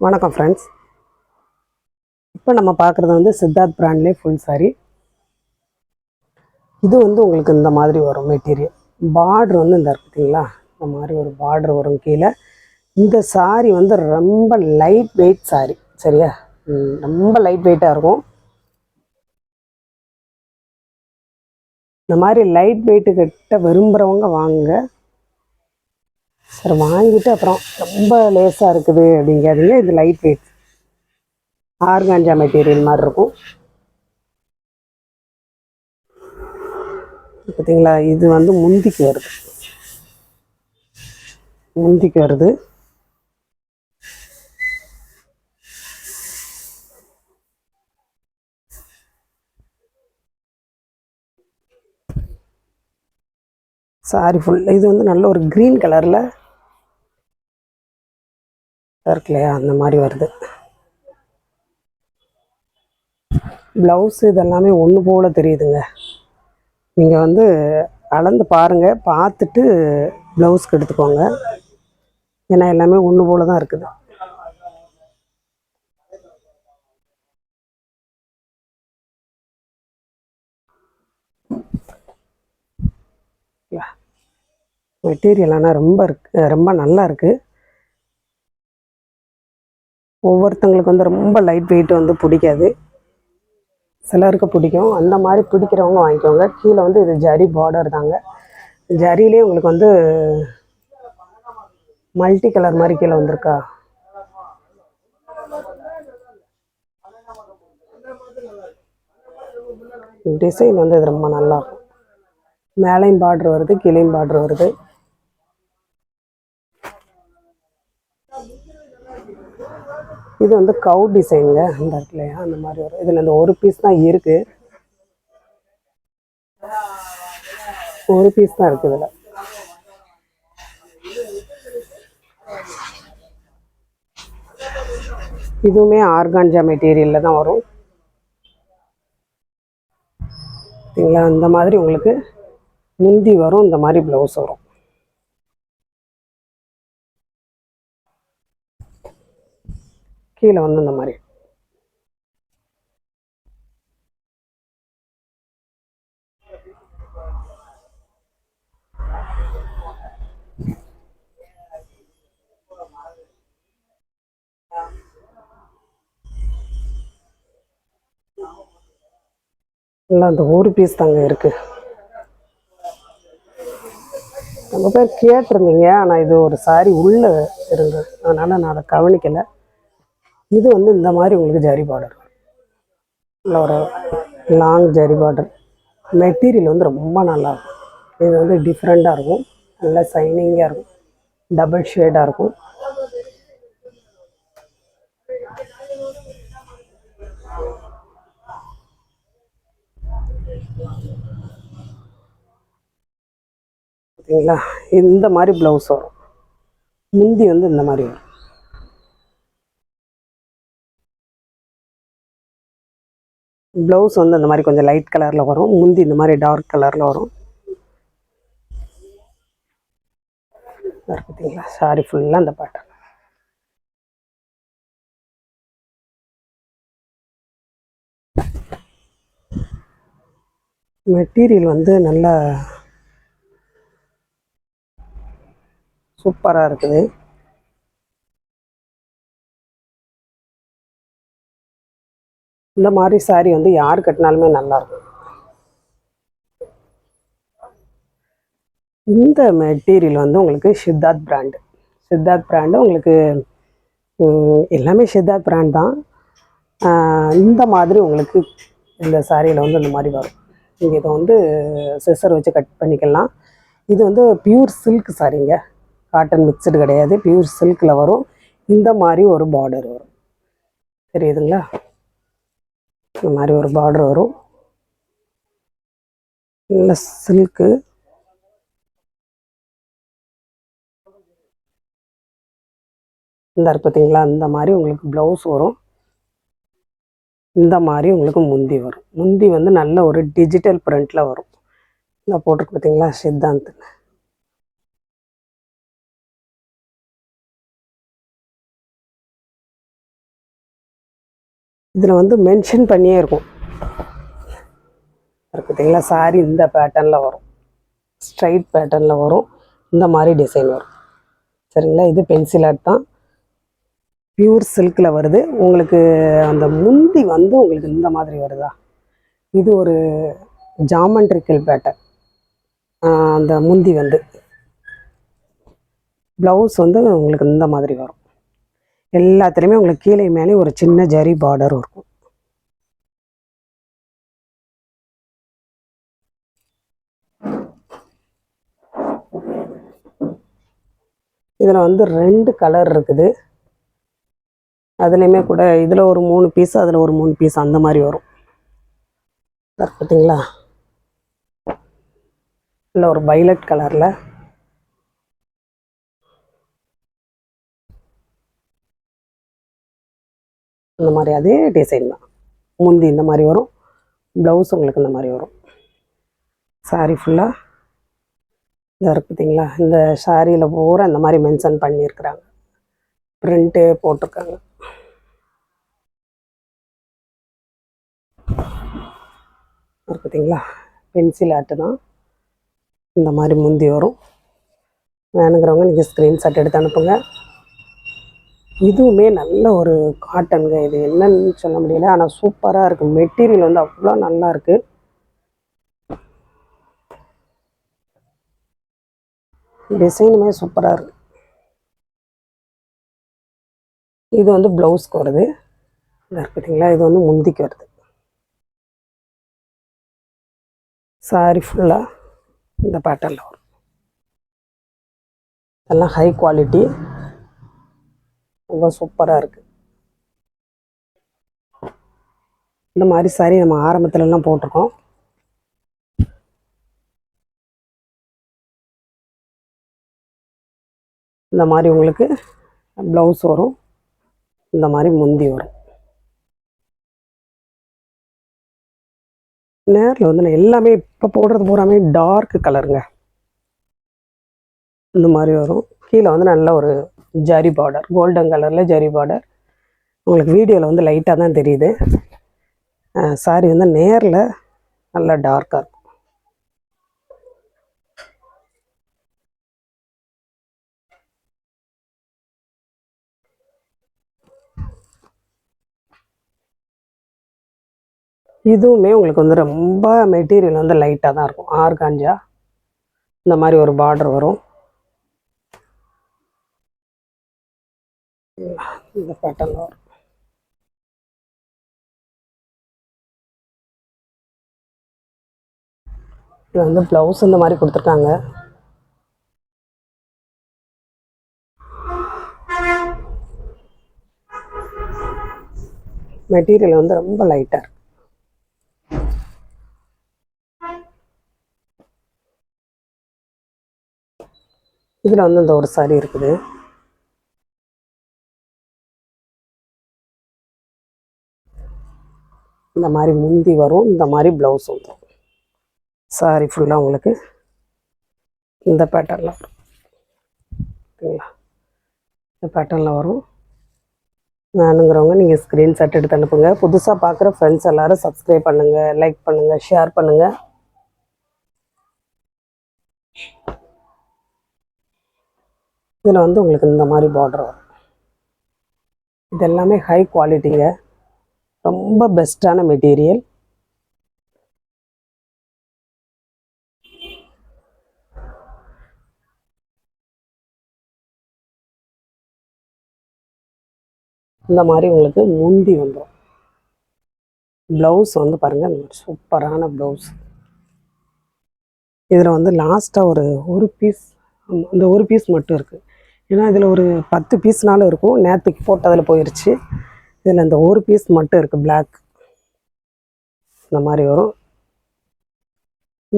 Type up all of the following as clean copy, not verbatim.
வணக்கம் ஃப்ரெண்ட்ஸ். இப்போ நம்ம பார்க்குறது வந்து சித்தார்த் பிராண்ட்லேயே ஃபுல் சாரீ. இது வந்து உங்களுக்கு இந்த மாதிரி வரும் மெட்டீரியல். பார்டர் வந்து இந்த இருக்குங்களா, இந்த மாதிரி ஒரு பார்டர் வரும் கீழே. இந்த சாரீ வந்து ரொம்ப லைட் வெயிட் சாரீ, சரியா? ரொம்ப லைட் வெயிட்டாக இருக்கும். இந்த மாதிரி லைட் வெயிட்டு கிட்ட விரும்புகிறவங்க வாங்க. சரி, வாங்கிட்டு அப்புறம் ரொம்ப லேஸாக இருக்குது அப்படிங்காதீங்க. இது லைட் வெயிட் ஆர்கான்ஜா மெட்டீரியல் மாதிரி இருக்கும். பார்த்தீங்களா, இது வந்து முந்திக்கு வருது. சாரி ஃபுல் இது வந்து நல்ல ஒரு க்ரீன் கலரில் இருக்கு இல்லையா, அந்த மாதிரி வருது. ப்ளவுஸ் இதெல்லாமே ஒன்று போல் தெரியுதுங்க. நீங்கள் வந்து அளந்து பாருங்கள், பார்த்துட்டு ப்ளவுஸ்க்கு எடுத்துக்கோங்க. ஏன்னா எல்லாமே ஒன்று போல் தான் இருக்குது. மெட்டீரியல் ஆனால் ரொம்ப நல்லா இருக்குது. ஒவ்வொருத்தங்களுக்கு வந்து ரொம்ப லைட் வெயிட் வந்து பிடிக்காது, சிலருக்கு பிடிக்கும். அந்த மாதிரி பிடிக்கிறவங்க வாங்கிக்கோங்க. கீழே வந்து இது ஜரி பார்டர் தாங்க. ஜரியிலே உங்களுக்கு வந்து மல்டி கலர் மாதிரி கீழே வந்திருக்கா. டிசைன் வந்து இது ரொம்ப நல்லா இருக்கும். மேலையும் பார்டர் வருது, கீழையும் பார்டர் வருது. இது வந்து கவு டிசைனுங்க. இந்த இடத்துலையா அந்த மாதிரி வரும். இதில் இந்த ஒரு பீஸ் தான் இருக்குது. ஒரு பீஸ் தான் இருக்குது இதில். இதுவுமே ஆர்கான்ஜா மெட்டீரியலில் தான் வரும். சரிங்களா, இந்த மாதிரி உங்களுக்கு முந்தி வரும், இந்த மாதிரி ப்ளவுஸ் வரும். கீழே வந்து இந்த மாதிரி இல்லை, அந்த ஒரு பீஸ் தாங்க இருக்குது. ரொம்ப பேர் கேட்டிருந்தீங்க, ஆனால் இது ஒரு சாரி உள்ளே இருந்தது, அதனால் நான் அதை கவனிக்கலை. இது வந்து இந்த மாதிரி உங்களுக்கு ஜரி பார்டர், இல்லை ஒரு லாங் ஜரி பார்டர். மெட்டீரியல் வந்து ரொம்ப நல்லாயிருக்கும். இது வந்து டிஃப்ரெண்ட்டாக இருக்கும், நல்லா சைனிங்காக இருக்கும், டபுள் ஷேடாக இருக்கும். பார்த்தீங்களா, இந்த மாதிரி ப்ளவுஸ் வரும். முந்தி வந்து இந்த மாதிரி வரும். ப்ளவுஸ் வந்து இந்த மாதிரி கொஞ்சம் லைட் கலரில் வரும், முந்தி இந்த மாதிரி டார்க் கலரில் வரும். பார்த்தீங்களா, சாரி ஃபுல்லாக அந்த பேட்டர்ன். மெட்டீரியல் வந்து நல்லா சூப்பராக இருக்குது. இந்த மாதிரி சாரி வந்து யார் கட்டினாலுமே நல்லாயிருக்கும். இந்த மெட்டீரியல் வந்து உங்களுக்கு சித்தார்த் பிராண்டு உங்களுக்கு எல்லாமே சித்தார்த் பிராண்ட் தான். இந்த மாதிரி உங்களுக்கு இந்த சாரியில் வந்து இந்த மாதிரி வரும். நீங்கள் இதை வந்து சிசர் வச்சு கட் பண்ணிக்கலாம். இது வந்து பியூர் சில்க் சாரிங்க, காட்டன் மிக்சடு கிடையாது, பியூர் சில்கில் வரும். இந்த மாதிரி ஒரு பார்டர் வரும், தெரியுதுங்களா? இந்த மாதிரி ஒரு பார்டர் வரும், நல்ல சில்க்கு. இந்த பார்த்தீங்களா, இந்த மாதிரி உங்களுக்கு ப்ளவுஸ் வரும். இந்த மாதிரி உங்களுக்கு முந்தி வரும். முந்தி வந்து நல்ல ஒரு டிஜிட்டல் பிரிண்டில் வரும். இந்த போட்டிருக்கு பார்த்தீங்களா, சித்தாந்த். இதில் வந்து மென்ஷன் பண்ணியே இருக்கும். பார்த்தீங்களா, சாரி இந்த பேட்டர்னில் வரும், ஸ்ட்ரைட் பேட்டர்னில் வரும், இந்த மாதிரி டிசைன் வரும். சரிங்களா, இது பென்சில் ஆர்ட் தான், பியூர் சில்கில் வருது. உங்களுக்கு அந்த முந்தி வந்து உங்களுக்கு இந்த மாதிரி வருதா, இது ஒரு ஜாமெண்ட்ரிக்கல் பேட்டர்ன். அந்த முந்தி வந்து ப்ளவுஸ் வந்து உங்களுக்கு இந்த மாதிரி வரும். எல்லாத்துலேயுமே உங்களுக்கு கீழே மேலே ஒரு சின்ன ஜரி பார்டர் இருக்கும். இதில் வந்து 2 கலர் இருக்குது. அதுலேயுமே கூட இதில் ஒரு 3 பீஸ், அதில் ஒரு 3 பீஸ், அந்த மாதிரி வரும். பார்த்தீங்களா, இல்லை ஒரு வைலட் கலரில் இந்த மாதிரி அதே டிசைன் தான். முந்தி இந்த மாதிரி வரும், ப்ளவுஸ் உங்களுக்கு இந்த மாதிரி வரும். சாரி ஃபுல்லாக இதாக இருக்குது பார்த்தீங்களா, இந்த சாரியில் பூரா இந்த மாதிரி மென்ஷன் பண்ணியிருக்கிறாங்க, பிரிண்ட்டு போட்டிருக்காங்க. பார்த்தீங்களா, பென்சில் ஆர்ட்டு தான். இந்த மாதிரி முந்தி வரும். வேணுங்கிறவங்க நீங்கள் ஸ்க்ரீன்ஷாட் எடுத்து அனுப்புங்க. இதுவுமே நல்ல ஒரு காட்டனுங்க. இது என்னன்னு சொல்ல முடியல, ஆனால் சூப்பராக இருக்குது. மெட்டீரியல் வந்து அவ்வளோ நல்லா இருக்குது. டிசைனுமே சூப்பராக இருக்குது. இது வந்து ப்ளவுஸ்க்கு வருது. பார்த்தீங்களா, இது வந்து முந்திக்கு வருது. சாரி ஃபுல்லாக இந்த பேட்டர்னில் வரும். எல்லாம் ஹை குவாலிட்டி, ரொம்ப சூப்பராக இருக்குது. இந்த மாதிரி சாரி நம்ம ஆரம்பத்துலலாம் போட்டிருக்கோம். இந்த மாதிரி உங்களுக்கு ப்ளவுஸ் வரும், இந்த மாதிரி முந்தி வரும். நேரில் வந்து நான் எல்லாமே இப்போ போடுறது பூராமே டார்க் கலருங்க. இந்த மாதிரி வரும். கீழே வந்து நல்ல ஒரு ஜரி பார்டர், கோல்டன் கலரில் ஜரி பார்டர். உங்களுக்கு வீடியோவில் வந்து லைட்டாக தான் தெரியுது. சாரி வந்து நேரில் நல்லா டார்க்காக இருக்கும். இதுவுமே உங்களுக்கு வந்து ரொம்ப மெட்டீரியல் வந்து லைட்டாக தான் இருக்கும். ஆர்காஞ்சா இந்த மாதிரி ஒரு பார்டர் வரும். இந்த பேட்டர்னில் வரும். இது வந்து ப்ளவுஸ் இந்த மாதிரி கொடுத்துருக்காங்க. மெட்டீரியல் வந்து ரொம்ப லைட்டாக இருக்கு. இதில் வந்து இந்த ஒரு சாரி இருக்குது. இந்த மாதிரி முந்தி வரும், இந்த மாதிரி ப்ளவுஸ் வந்துடும். சாரி ஃபுல்லாக உங்களுக்கு இந்த பேட்டர்னில் வரும். ஓகேங்களா, இந்த பேட்டர்னில் வரும். வேணுங்கிறவங்க நீங்கள் ஸ்க்ரீன்ஷாட் எடுத்து அனுப்புங்க. புதுசாக பார்க்குற ஃப்ரெண்ட்ஸ் எல்லோரும் சப்ஸ்கிரைப் பண்ணுங்கள், லைக் பண்ணுங்கள், ஷேர் பண்ணுங்கள். இதில் வந்து உங்களுக்கு இந்த மாதிரி பார்டர் வரும். இது எல்லாமே ஹை குவாலிட்டிங்க, ரொம்ப பெஸ்ட்டான மெட்டீரியல். இந்த மாதிரி உங்களுக்கு முந்தி வந்துடும். ப்ளவுஸ் வந்து பாருங்கள், சூப்பரான ப்ளவுஸ். இதில் வந்து லாஸ்ட்டாக ஒரு பீஸ், இந்த ஒரு பீஸ் மட்டும் இருக்குது. ஏன்னா இதில் ஒரு 10 பீஸ்னாலும் இருக்கும், நேற்றுக்கு போட்டதில் போயிடுச்சு. இதில் இந்த ஒரு பீஸ் மட்டும் இருக்குது, பிளாக். இந்த மாதிரி வரும்.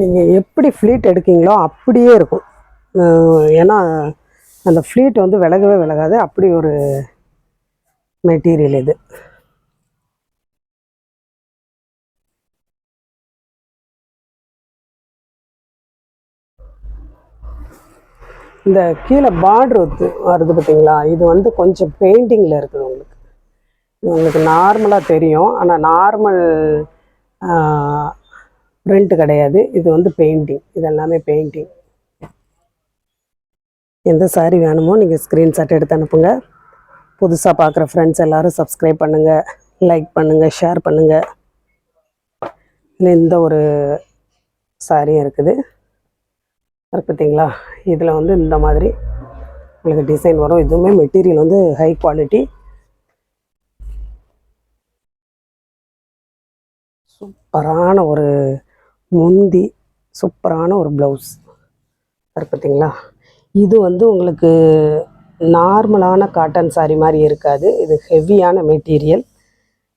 நீங்கள் எப்படி ஃப்ளீட் எடுக்கீங்களோ அப்படியே இருக்கும். ஏன்னா அந்த ஃப்ளீட் வந்து விலகவே விலகாது, அப்படி ஒரு மெட்டீரியல் இது. இந்த கீழே பார்டர் வருது பார்த்தீங்களா, இது வந்து கொஞ்சம் பெயிண்டிங்கில் இருக்குது உங்களுக்கு. உங்களுக்கு நார்மலாக தெரியும், ஆனால் நார்மல் பிரிண்ட் கிடையாது. இது வந்து பெயிண்டிங், இது எல்லாமே பெயிண்டிங். எந்த சாரீ வேணுமோ நீங்கள் ஸ்க்ரீன்ஷாட் எடுத்து அனுப்புங்க. புதுசாக பார்க்குற ஃப்ரெண்ட்ஸ் எல்லோரும் சப்ஸ்கிரைப் பண்ணுங்கள், லைக் பண்ணுங்கள், ஷேர் பண்ணுங்கள். இந்த ஒரு சாரியும் இருக்குது பார்த்தீங்களா. இதில் வந்து இந்த மாதிரி உங்களுக்கு டிசைன் வரும். இதுவுமே மெட்டீரியல் வந்து ஹை குவாலிட்டி. சூப்பரான ஒரு முந்தி, சூப்பரான ஒரு ப்ளவுஸ் பார்த்தீங்களா. இது வந்து உங்களுக்கு நார்மலான காட்டன் சாரீ மாதிரி இருக்காது. இது ஹெவியான மெட்டீரியல்.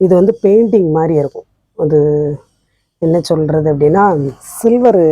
இது வந்து பெயிண்டிங் மாதிரி இருக்கும். அது என்ன சொல்கிறது அப்படின்னா, சில்வரு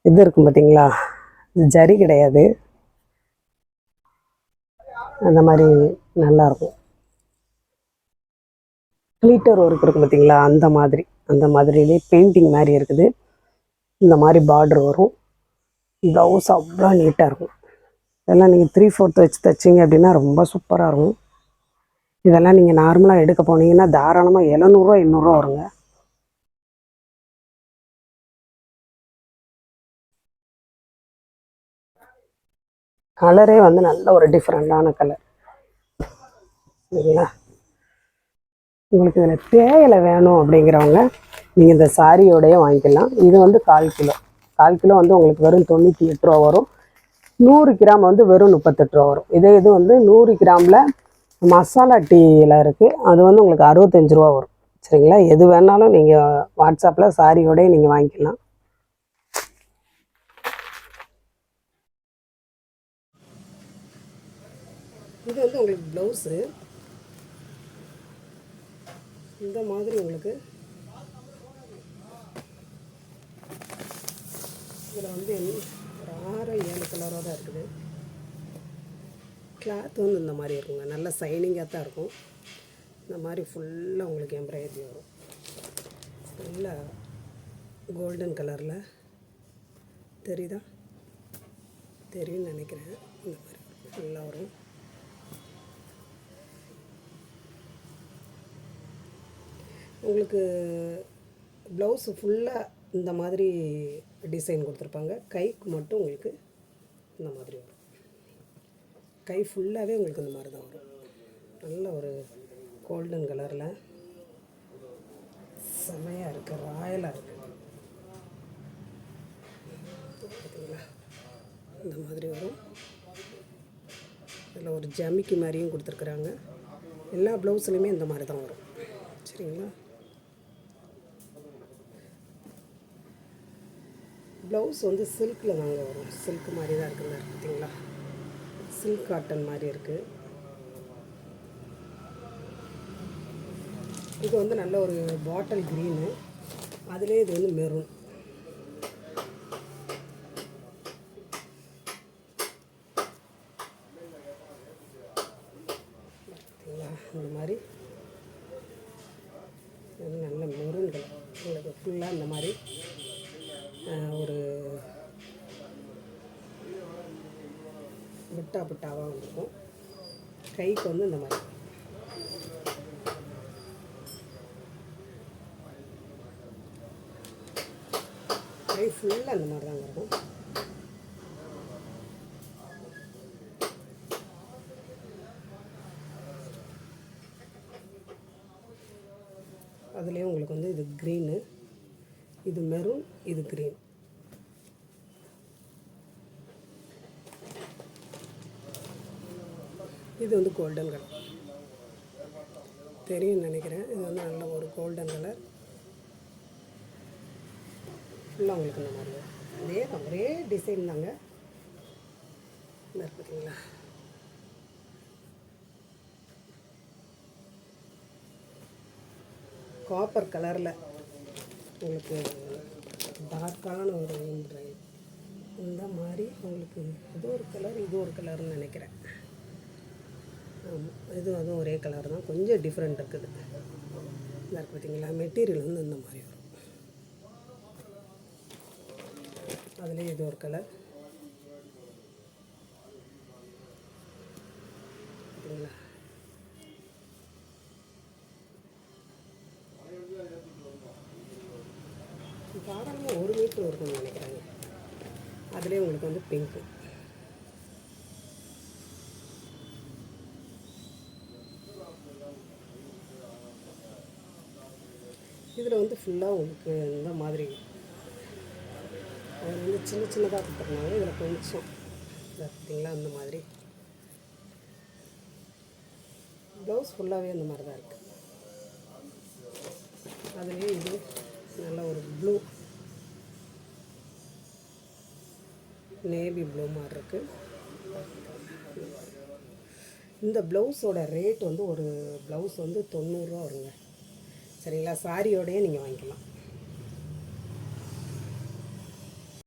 இது இருக்கும் பார்த்தீங்களா, ஜரி கிடையாது, அந்த மாதிரி நல்லாயிருக்கும். கிளிட்டர் ஒர்க் இருக்கும் பார்த்தீங்களா, அந்த மாதிரிலே பெயிண்டிங் மாதிரி இருக்குது. இந்த மாதிரி பார்டர் வரும். ப்ளவுஸ் அவ்வளோ நீட்டாக இருக்கும். இதெல்லாம் நீங்கள் 3/4 வச்சு தைச்சிங்க அப்படின்னா ரொம்ப சூப்பராக இருக்கும். இதெல்லாம் நீங்கள் நார்மலாக எடுக்க போனீங்கன்னா தாராளமாக 700 800 வருங்க. கலரே வந்து நல்ல ஒரு டிஃப்ரெண்டான கலர் சரிங்களா. உங்களுக்கு இதில் தேயிலை வேணும் அப்படிங்கிறவங்க நீங்கள் இந்த சாரியோடையே வாங்கிக்கலாம். இது வந்து 1/4 கிலோ வந்து உங்களுக்கு வெறும் 98 ரூபா வரும். 100 கிராம் வந்து வெறும் 38 ரூபா வரும். இது வந்து 100 கிராமில் மசாலா டீயில் இருக்குது, அது வந்து உங்களுக்கு 65 ரூபா வரும் சரிங்களா. எது வேணாலும் நீங்கள் வாட்ஸ்அப்பில் சாரியோடய நீங்கள் வாங்கிக்கலாம். இது வந்து உங்களுக்கு ப்ளவுஸு இந்த மாதிரி உங்களுக்கு இதில் வந்து ஒரு 6 7 கலராக தான் இருக்குது. கிளாத் வந்து இந்த மாதிரி இருக்குங்க, நல்ல சைனிங்காக தான் இருக்கும். இந்த மாதிரி ஃபுல்லாக உங்களுக்கு எம்ப்ராய்டரி வரும். ஃபுல்லாக கோல்டன் கலரில் தெரியுதா, தெரியும்னு நினைக்கிறேன். இந்த மாதிரி ஃபுல்லாக வரும். உங்களுக்கு ப்ளவுஸு ஃபுல்லாக இந்த மாதிரி டிசைன் கொடுத்துருப்பாங்க. கைக்கு மட்டும் உங்களுக்கு இந்த மாதிரி வரும். கை ஃபுல்லாகவே உங்களுக்கு இந்த மாதிரி தான் வரும். நல்ல ஒரு கோல்டன் கலரில் செம்மையாக இருக்குது, ராயலாக இருக்குது பார்த்தீங்களா. இந்த மாதிரி வரும். இதில் ஒரு ஜமிக்கி மாதிரியும் கொடுத்துருக்குறாங்க. எல்லா ப்ளவுஸ்லையுமே இந்த மாதிரி தான் வரும் சரிங்களா. ப்ளவுஸ் வந்து சில்கில் தாங்க வரும். சில்க் மாதிரி தான் இருக்குது பார்த்தீங்களா. சில்க் காட்டன் மாதிரி இருக்குது. இது வந்து நல்ல ஒரு பாட்டில் க்ரீனு, அதிலே இது வந்து மெரூன். பார்த்தீங்களா இந்த மாதிரி இது நல்ல மெரூன் கலர். உங்களுக்கு ஃபுல்லாக இந்த மாதிரி ஒரு பிட்டாவாக வந்துருக்கும். கைக்கு வந்து இந்த மாதிரி கை ஃபுல்லாக அந்த மாதிரி தாங்க இருக்கும். அதுலேயும் உங்களுக்கு வந்து இது க்ரீனு, இது மெரூன், இது க்ரீன். இது வந்து கோல்டன் கலர், தெரியும்னு நினைக்கிறேன். இது வந்து நல்ல ஒரு கோல்டன் கலர். ஃபுல்லாக உங்களுக்கு இந்த மாதிரி அதே தான், ஒரே டிசைன் தாங்க. பார்த்தீங்களா. காப்பர் கலரில் உங்களுக்கு டார்க்கான ஒரு இந்த மாதிரி உங்களுக்கு இது ஒரு கலர், இது ஒரு கலர்னு நினைக்கிறேன். இது அதுவும் ஒரே கலர் தான், கொஞ்சம் டிஃப்ரெண்ட் இருக்குது. இதாக இருக்குது பார்த்தீங்களா. மெட்டீரியல் வந்து இந்த மாதிரி வரும். அதுலேயே இது ஒரு கலர் பார்த்தீங்களா. 1 மீட்டர் இருக்கும்னு நினைக்கிறேங்க. அதுலேயே உங்களுக்கு வந்து பிங்க்கு. இதில் வந்து ஃபுல்லாக உங்களுக்கு இந்த மாதிரி அது வந்து சின்ன சின்னதாக கொடுத்துருந்தாங்க. இதில் கொஞ்சம் பார்த்தீங்களா இந்த மாதிரி ப்ளவுஸ் ஃபுல்லாகவே அந்த மாதிரி தான் இருக்குது. அதுலேயே இது நல்ல ஒரு ப்ளூ நேவி ப்ளூ மாதிரி இருக்குது. இந்த ப்ளவுஸோட ரேட் வந்து ஒரு ப்ளவுஸ் வந்து 90 ரூபா வருங்க. சரிங்களா? சாரியோடையே நீங்கள் வாங்கிக்கலாம்.